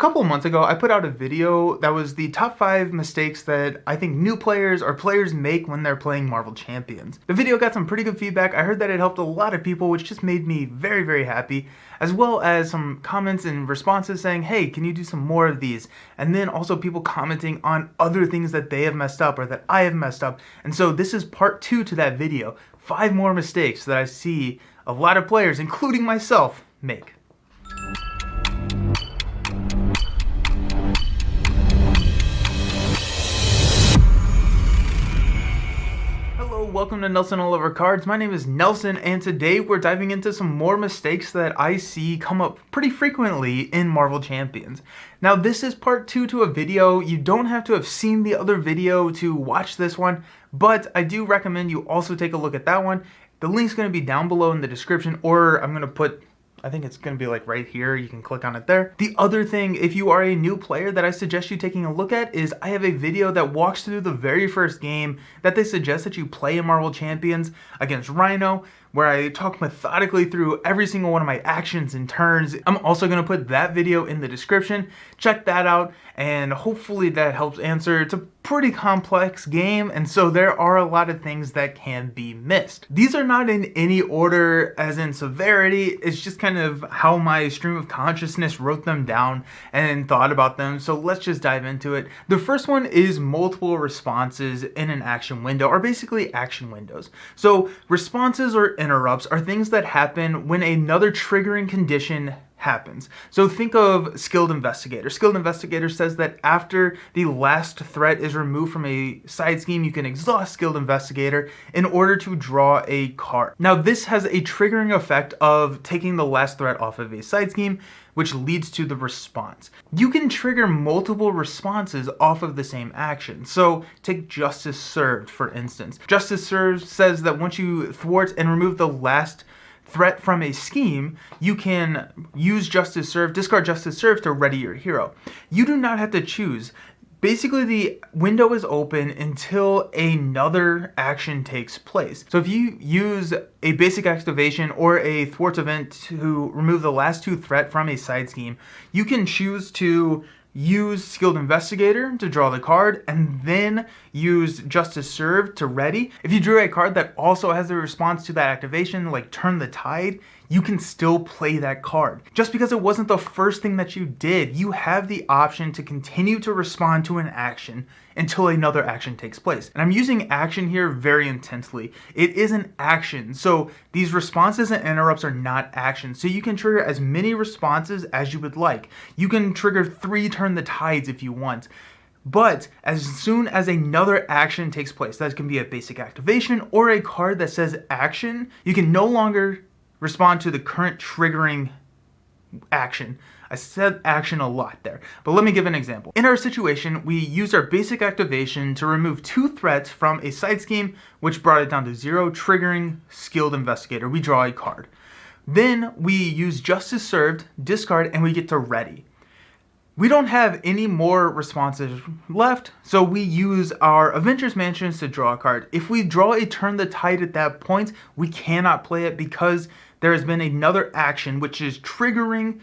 couple of months ago, I put out a video that was the top 5 mistakes that I think new players or players make when they're playing Marvel Champions. The video got some pretty good feedback. I heard that it helped a lot of people, which just made me very, very happy, as well as some comments and responses saying, hey, can you do some more of these? And then also people commenting on other things that they have messed up or that I have messed up. And so this is part 2 to that video, 5 more mistakes that I see a lot of players, including myself, make. Welcome to Nelson All Over Cards. My name is Nelson, and today we're diving into some more mistakes that I see come up pretty frequently in Marvel Champions. Now, this is part 2 to a video. You don't have to have seen the other video to watch this one, but I do recommend you also take a look at that one. The link's going to be down below in the description, or I'm going to put, I think it's going to be like right here. You can click on it there. The other thing, if you are a new player, that I suggest you taking a look at is I have a video that walks through the very first game that they suggest that you play in Marvel Champions against Rhino, where I talk methodically through every single one of my actions and turns. I'm also going to put that video in the description. Check that out, and hopefully that helps answer. It's a pretty complex game, and so there are a lot of things that can be missed. These are not in any order as in severity. It's just kind of how my stream of consciousness wrote them down and thought about them. So let's just dive into it. The first one is multiple responses in an action window, or basically action windows. So responses or interrupts are things that happen when another triggering condition happens. So think of Skilled Investigator. Skilled Investigator says that after the last threat is removed from a side scheme, you can exhaust Skilled Investigator in order to draw a card. Now, this has a triggering effect of taking the last threat off of a side scheme, which leads to the response. You can trigger multiple responses off of the same action. So take Justice Served, for instance. Justice Served says that once you thwart and remove the last threat from a scheme, you can use Justice Served, discard Justice Served to ready your hero. You do not have to choose. Basically, the window is open until another action takes place. So if you use a basic activation or a thwart event to remove the last 2 threat from a side scheme, you can choose to use Skilled Investigator to draw the card, and then use Justice Served to ready. If you drew a card that also has a response to that activation, like Turn the Tide, you can still play that card. Just because it wasn't the first thing that you did, you have the option to continue to respond to an action until another action takes place. And I'm using action here very intensely. It is an action, so these responses and interrupts are not actions. So you can trigger as many responses as you would like. You can trigger 3 Turn the Tides if you want. But as soon as another action takes place, that can be a basic activation or a card that says action, you can no longer respond to the current triggering action. I said action a lot there, but let me give an example. In our situation, we used our basic activation to remove 2 threats from a side scheme, which brought it down to 0, triggering Skilled Investigator. We draw a card. Then we use Justice Served, discard, and we get to ready. We don't have any more responses left, so we use our Avengers Mansions to draw a card. If we draw a Turn the Tide at that point, we cannot play it because there has been another action which is triggering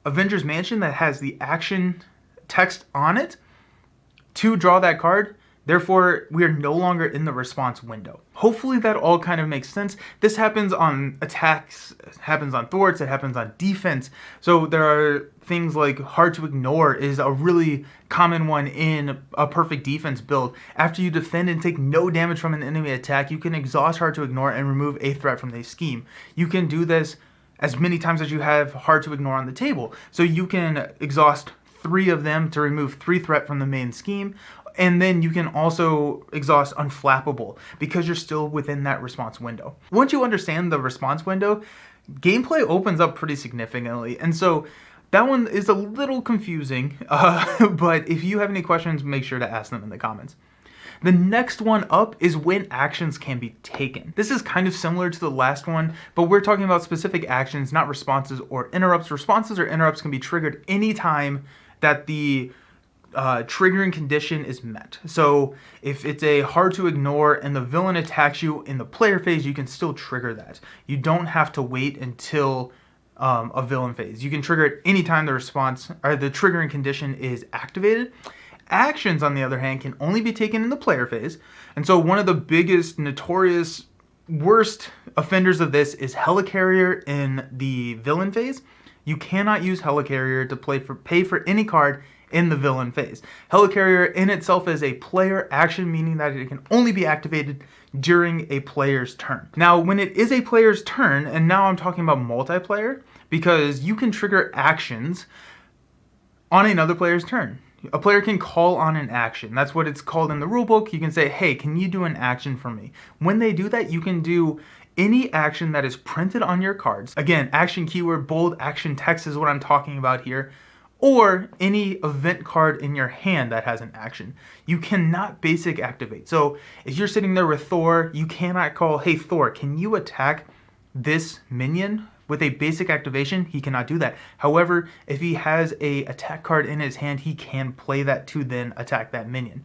Avengers Mansion that has the action text on it to draw that card. Therefore, we are no longer in the response window. Hopefully that all kind of makes sense. This happens on attacks, it happens on thwarts, it happens on defense. So there are things like Hard to Ignore is a really common one in a perfect defense build. After you defend and take no damage from an enemy attack, you can exhaust Hard to Ignore and remove a threat from the scheme. You can do this as many times as you have Hard to Ignore on the table. So you can exhaust 3 of them to remove 3 threat from the main scheme. And then you can also exhaust Unflappable because you're still within that response window. Once you understand the response window, gameplay opens up pretty significantly. And so that one is a little confusing, but if you have any questions, make sure to ask them in the comments. The next one up is when actions can be taken. This is kind of similar to the last one, but we're talking about specific actions, not responses or interrupts. Responses or interrupts can be triggered anytime that the triggering condition is met. So if it's a Hard to Ignore and the villain attacks you in the player phase, you can still trigger that. You don't have to wait until a villain phase. You can trigger it anytime the response or the triggering condition is activated. Actions, on the other hand, can only be taken in the player phase. And so one of the biggest, notorious, worst offenders of this is Helicarrier in the villain phase. You cannot use Helicarrier to pay for any card in the villain phase. Helicarrier in itself is a player action, meaning that it can only be activated during a player's turn. Now, when it is a player's turn, and now I'm talking about multiplayer, because you can trigger actions on another player's turn. A player can call on an action. That's what it's called in the rulebook. You can say, hey, can you do an action for me? When they do that, you can do any action that is printed on your cards. Again, action keyword, bold action text is what I'm talking about here. Or any event card in your hand that has an action. You cannot basic activate. So if you're sitting there with Thor, you cannot call, hey Thor, can you attack this minion with a basic activation? He cannot do that. However, if he has a attack card in his hand, he can play that to then attack that minion.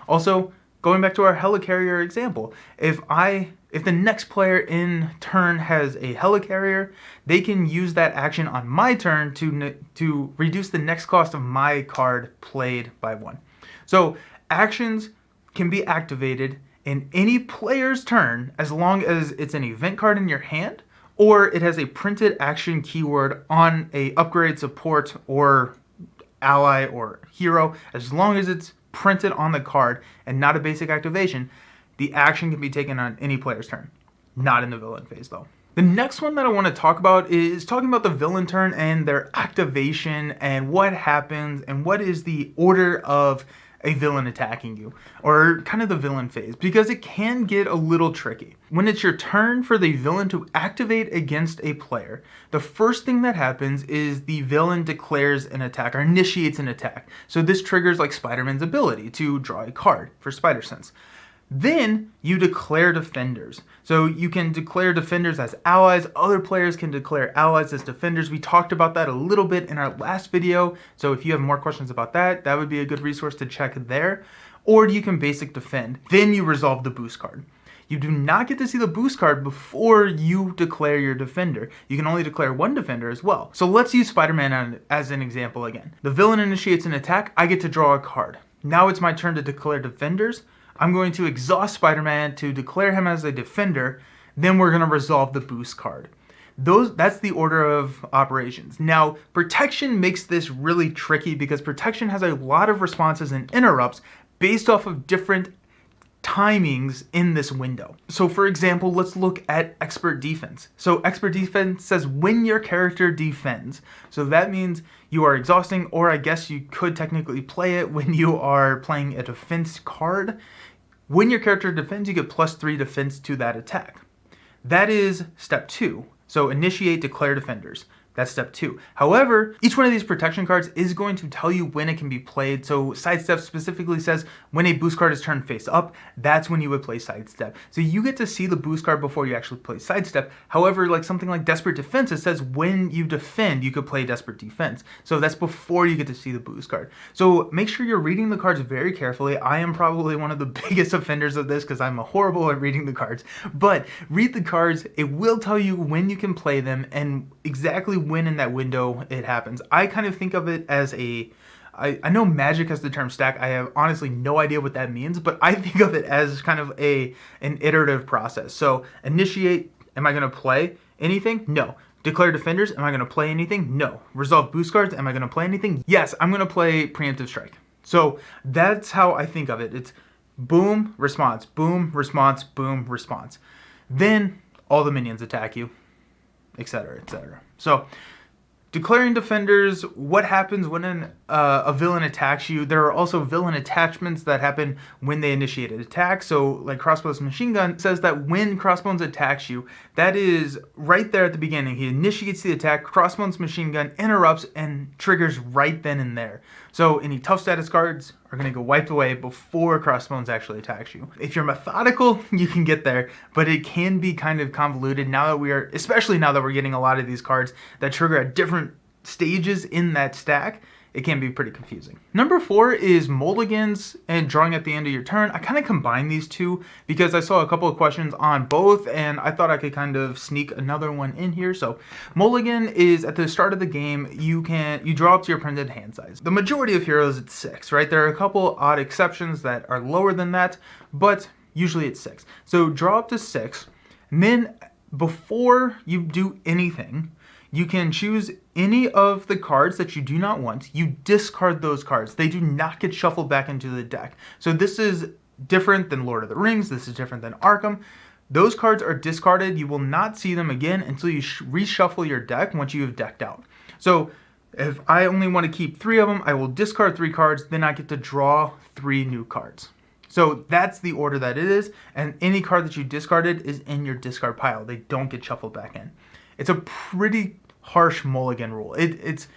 Also, going back to our Helicarrier example, if the next player in turn has a Helicarrier, they can use that action on my turn to reduce the next cost of my card played by 1. So actions can be activated in any player's turn as long as it's an event card in your hand or it has a printed action keyword on a upgrade, support, or ally or hero. As long as it's printed on the card and not a basic activation, the action can be taken on any player's turn. Not in the villain phase though. The next one that I want to talk about is talking about the villain turn and their activation and what happens and what is the order of a villain attacking you, or kind of the villain phase, because it can get a little tricky. When it's your turn for the villain to activate against a player, the first thing that happens is the villain declares an attack or initiates an attack. So this triggers like Spider-Man's ability to draw a card for Spider Sense. Then you declare defenders. So you can declare defenders as allies. Other players can declare allies as defenders. We talked about that a little bit in our last video. So if you have more questions about that, that would be a good resource to check there. Or you can basic defend. Then you resolve the boost card. You do not get to see the boost card before you declare your defender. You can only declare one defender as well. So let's use Spider-Man as an example again. The villain initiates an attack. I get to draw a card. Now it's my turn to declare defenders. I'm going to exhaust Spider-Man to declare him as a defender. Then we're going to resolve the boost card. That's the order of operations. Now, protection makes this really tricky because protection has a lot of responses and interrupts based off of different timings in this window. So for example, let's look at expert defense. So expert defense says when your character defends. So that means you are exhausting, or I guess you could technically play it when you are playing a defense card. When your character defends, you get +3 defense to that attack. That is step 2. So initiate, declare defenders. That's step 2. However, each one of these protection cards is going to tell you when it can be played. So sidestep specifically says when a boost card is turned face up, that's when you would play sidestep. So you get to see the boost card before you actually play sidestep. However, like something like desperate defense, it says when you defend, you could play desperate defense. So that's before you get to see the boost card. So make sure you're reading the cards very carefully. I am probably one of the biggest offenders of this because I'm horrible at reading the cards. But read the cards. It will tell you when you can play them and exactly when in that window it happens. I kind of think of it as I know Magic has the term stack. I have honestly no idea what that means, but I think of it as kind of an iterative process. So initiate, am I going to play anything? No. Declare defenders, am I going to play anything? No. Resolve boost cards, am I going to play anything? Yes, I'm going to play preemptive strike. So that's how I think of it. It's boom, response, boom, response, boom, response. Then all the minions attack you, etc., etc. So, declaring defenders, what happens when a villain attacks you? There are also villain attachments that happen when they initiate an attack. So, like Crossbones Machine Gun says that when Crossbones attacks you, that is right there at the beginning. He initiates the attack, Crossbones Machine Gun interrupts and triggers right then and there. So, any tough status cards are going to go wiped away before Crossbones actually attacks you. If you're methodical, you can get there, but it can be kind of convoluted especially now that we're getting a lot of these cards that trigger at different stages in that stack. it can be pretty confusing. Number 4 is Mulligans and Drawing at the end of your turn. I kind of combined these two because I saw a couple of questions on both, and I thought I could kind of sneak another one in here. So Mulligan is at the start of the game, you draw up to your printed hand size. The majority of heroes, it's 6, right? There are a couple odd exceptions that are lower than that, but usually it's 6. So draw up to 6, and then before you do anything, you can choose any of the cards that you do not want. You discard those cards. They do not get shuffled back into the deck. So this is different than Lord of the Rings. This is different than Arkham. Those cards are discarded. You will not see them again until you reshuffle your deck once you have decked out. So if I only want to keep 3 of them, I will discard 3 cards. Then I get to draw 3 new cards. So that's the order that it is. And any card that you discarded is in your discard pile. They don't get shuffled back in. It's a pretty harsh mulligan rule. It's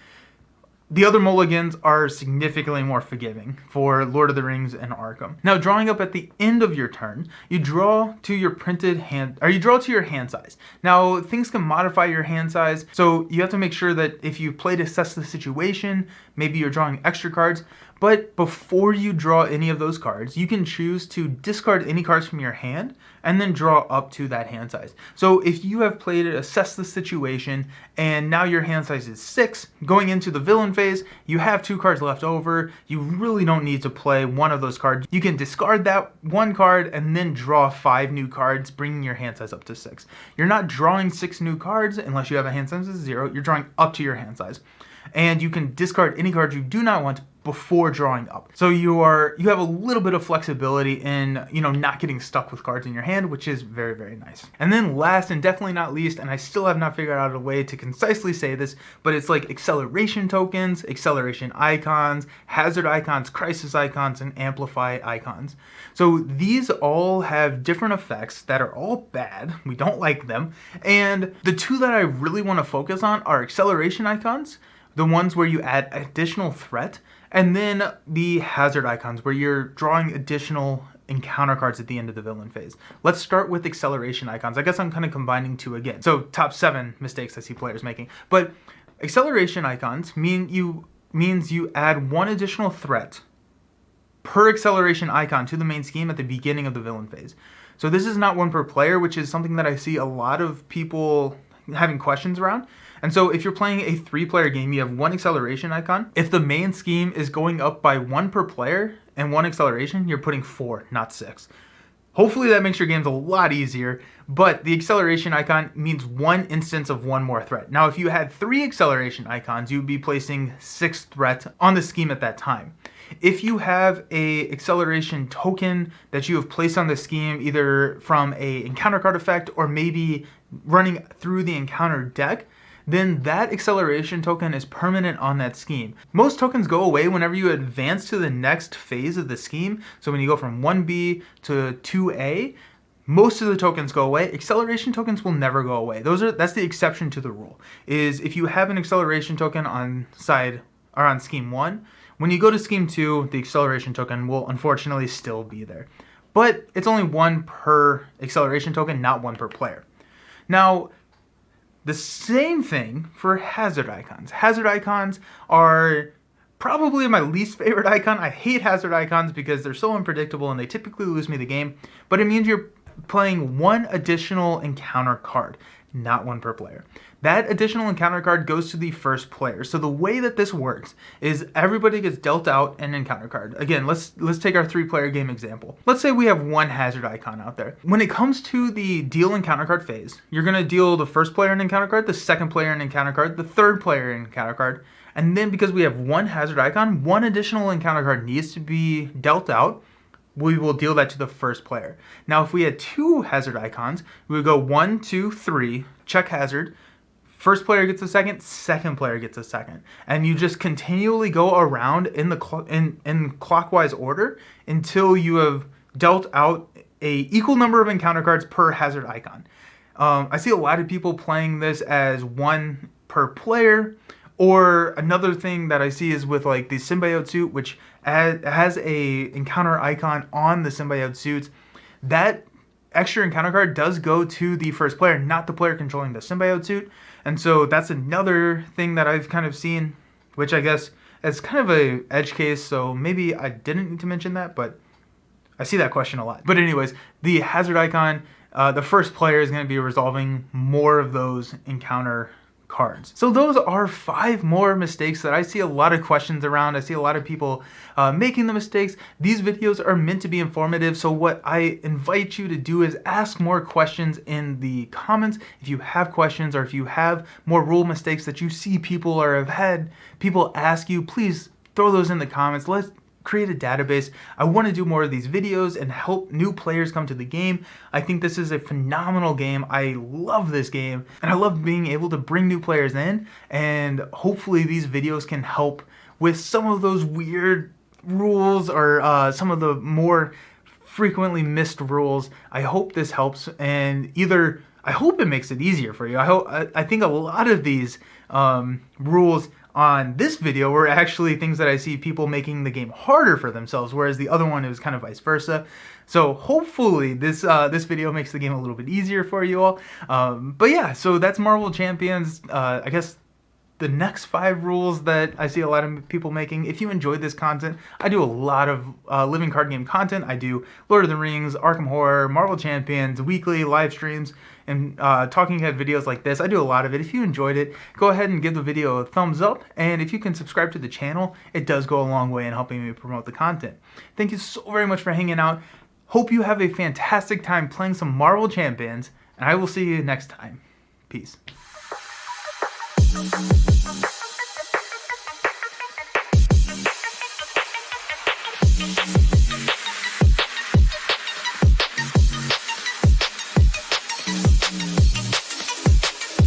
the other mulligans are significantly more forgiving for Lord of the Rings and Arkham. Now, drawing up at the end of your turn, you draw to your printed hand, or you draw to your hand size. Now, things can modify your hand size, so you have to make sure that if you've played Assess the Situation, maybe you're drawing extra cards. But before you draw any of those cards, you can choose to discard any cards from your hand and then draw up to that hand size. So if you have played it, Assess the Situation, and now your hand size is 6, going into the villain phase, you have 2 cards left over. You really don't need to play one of those cards. You can discard that 1 card and then draw 5 new cards, bringing your hand size up to 6. You're not drawing 6 new cards unless you have a hand size of 0. You're drawing up to your hand size. And you can discard any cards you do not want before drawing up. So you have a little bit of flexibility in, not getting stuck with cards in your hand, which is very, very nice. And then last and definitely not least, and I still have not figured out a way to concisely say this, but it's like acceleration tokens, acceleration icons, hazard icons, crisis icons, and amplify icons. So these all have different effects that are all bad. We don't like them. And the 2 that I really want to focus on are acceleration icons, the ones where you add additional threat, and then the hazard icons where you're drawing additional encounter cards at the end of the villain phase. Let's start with acceleration icons. I guess I'm kind of combining 2 again. So top 7 mistakes I see players making. But acceleration icons means you add 1 additional threat per acceleration icon to the main scheme at the beginning of the villain phase. So this is not 1 per player, which is something that I see a lot of people having questions around. And so if you're playing a 3-player game, you have 1 acceleration icon. If the main scheme is going up by 1 per player and 1 acceleration, you're putting 4, not 6. Hopefully that makes your games a lot easier, but the acceleration icon means 1 instance of 1 more threat. Now, if you had 3 acceleration icons, you'd be placing 6 threat on the scheme at that time. If you have a acceleration token that you have placed on the scheme, either from a encounter card effect or maybe running through the encounter deck, then that acceleration token is permanent on that scheme. Most tokens go away whenever you advance to the next phase of the scheme. So when you go from 1B to 2A, most of the tokens go away. Acceleration tokens will never go away. That's the exception to the rule. Is if you have an acceleration token on scheme 1, when you go to scheme 2, the acceleration token will unfortunately still be there. But it's only 1 per acceleration token, not 1 per player. Now, the same thing for hazard icons. Hazard icons are probably my least favorite icon. I hate hazard icons because they're so unpredictable and they typically lose me the game. But it means you're playing 1 additional encounter card, not 1 per player. That additional encounter card goes to the first player. So the way that this works is everybody gets dealt out an encounter card. Again, let's take our 3-player game example. Let's say we have 1 hazard icon out there. When it comes to the deal encounter card phase, you're going to deal the first player an encounter card, the second player an encounter card, the third player an encounter card, and then because we have 1 hazard icon, 1 additional encounter card needs to be dealt out. We will deal that to the first player. Now, if we had 2 hazard icons, we would go 1, 2, 3, check hazard. First player gets a second player gets a second. And you just continually go around in clockwise order until you have dealt out a equal number of encounter cards per hazard icon. I see a lot of people playing this as 1 per player. Or another thing that I see is with like the symbiote suit, which has a encounter icon on the symbiote suits. That extra encounter card does go to the first player, not the player controlling the symbiote suit. And so that's another thing that I've kind of seen, which I guess It's kind of a edge case, so maybe I didn't need to mention that, but I see that question a lot. But anyways, the hazard icon, the first player is going to be resolving more of those encounter cards. So those are 5 more mistakes that I see a lot of questions around. I see a lot of people making the mistakes. These videos are meant to be informative, so what I invite you to do is ask more questions in the comments. If you have questions, or if you have more rule mistakes that you see people or have had people ask you, please throw those in the comments. Let's create a database. I want to do more of these videos and help new players come to the game. I think this is a phenomenal game. I love this game, and I love being able to bring new players in, and hopefully these videos can help with some of those weird rules, or some of the more frequently missed rules. I hope this helps, and I hope it makes it easier for you. I think a lot of these rules on this video were actually things that I see people making the game harder for themselves, whereas the other one, it was kind of vice versa. So hopefully this video makes the game a little bit easier for you all. But yeah, so that's Marvel Champions. I guess the next 5 rules that I see a lot of people making. If you enjoyed this content, I do a lot of living card game content. I do Lord of the Rings, Arkham Horror, Marvel Champions, weekly live streams, and talking head videos like this. I do a lot of it. If you enjoyed it, go ahead and give the video a thumbs up, and if you can subscribe to the channel, it does go a long way in helping me promote the content. Thank you so very much for hanging out. Hope you have a fantastic time playing some Marvel Champions, and I will see you next time. Peace.